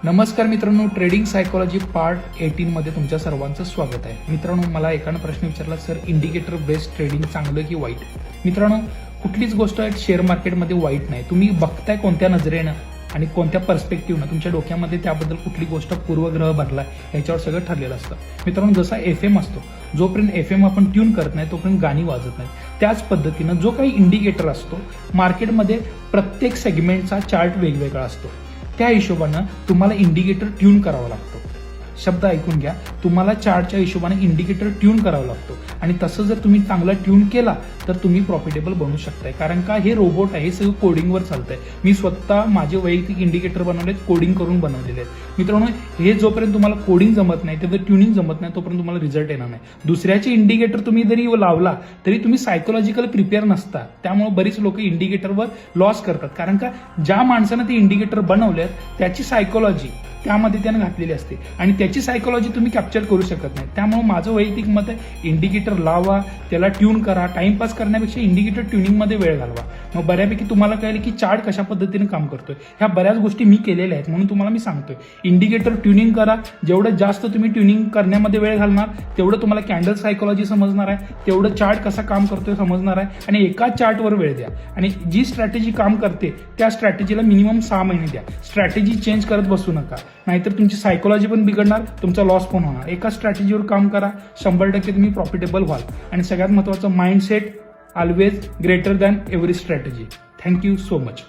नमस्कार मित्रांनो, trading psychology part 18 मध्ये तुमच्या सर्वांचं स्वागत आहे. मित्रांनो, मला एकानं प्रश्न विचारला, सर इंडिकेटर बेस्ड ट्रेडिंग चांगलं की वाईट? मित्रांनो, कुठलीच गोष्ट शेअर मार्केटमध्ये वाईट नाही. तुम्ही बघताय कोणत्या नजरेनं आणि कोणत्या पर्स्पेक्टिव्हनं, तुमच्या डोक्यामध्ये त्याबद्दल कुठली गोष्ट पूर्वग्रह भरला याच्यावर सगळं ठरलेलं असतं. मित्रांनो, जसा FM असतो, जोपर्यंत FM आपण ट्यून करत नाही तोपर्यंत गाणी वाजत नाही. त्याच पद्धतीनं जो काही इंडिकेटर असतो मार्केटमध्ये, प्रत्येक सेगमेंटचा चार्ट वेगवेगळा असतो. त्या हिशोबानं तुम्हाला इंडिकेटर ट्यून करावा लागतो. शब्द ऐकून घ्या, तुम्हाला चार्टच्या हिशोबाने इंडिकेटर ट्यून करावा लागतो आणि तसं जर तुम्ही चांगला ट्यून केला तर तुम्ही प्रॉफिटेबल बनू शकताय. कारण का, हे रोबोट आहे, हे सगळं कोडिंगवर चालतंय. मी स्वतः माझे वैयक्तिक इंडिकेटर बनवलेत, कोडिंग करून बनवलेले आहेत. मित्रांनो, हे जोपर्यंत तुम्हाला कोडिंग जमत नाही, त्याचं ट्यूनिंग जमत नाही, तोपर्यंत तुम्हाला रिझल्ट येणार नाही. दुसऱ्याचे इंडिकेटर तुम्ही जरी लावला तरी तुम्ही सायकोलॉजिकल प्रिपेअर नसता. त्यामुळे बरीच लोक इंडिकेटरवर लॉस करतात. कारण का, ज्या माणसानं ते इंडिकेटर बनवलेत त्याची सायकोलॉजी त्यामध्ये त्यानं घातलेली असते आणि त्याची सायकोलॉजी तुम्ही कॅप्चर करू शकत नाही. त्यामुळे माझं वैयक्तिक मत आहे, इंडिकेटर लावा, त्याला ट्यून करा. टाइमपास करण्यापेक्षा इंडिकेटर ट्यूनिंगमध्ये वेळ घालवा. मग बऱ्यापैकी तुम्हाला कळेल की चार्ट कशा पद्धतीने काम करतोय. ह्या बऱ्याच गोष्टी मी केलेल्या आहेत, म्हणून तुम्हाला मी सांगतोय, इंडिकेटर ट्यूनिंग करा. जेवढं जास्त तुम्ही ट्यूनिंग करण्यामध्ये वेळ घालणार तेवढं तुम्हाला कॅन्डल सायकोलॉजी समजणार आहे, तेवढं चार्ट कसा काम करतोय समजणार आहे आणि एकाच चार्टवर वेळ द्या. आणि जी स्ट्रॅटेजी काम करते त्या स्ट्रॅटेजीला मिनिमम 6 महिने द्या. स्ट्रॅटेजी चेंज करत बसू नका, नाहीतर तुमची सायकोलॉजी पण बिघडणार, तुमचा लॉस पण होणार. एका स्ट्रॅटेजीवर काम करा, 100% तुम्ही प्रॉफिटेबल व्हाल. आणि सगळ्यात महत्त्वाचं, mindset always greater than every strategy. Thank you so much.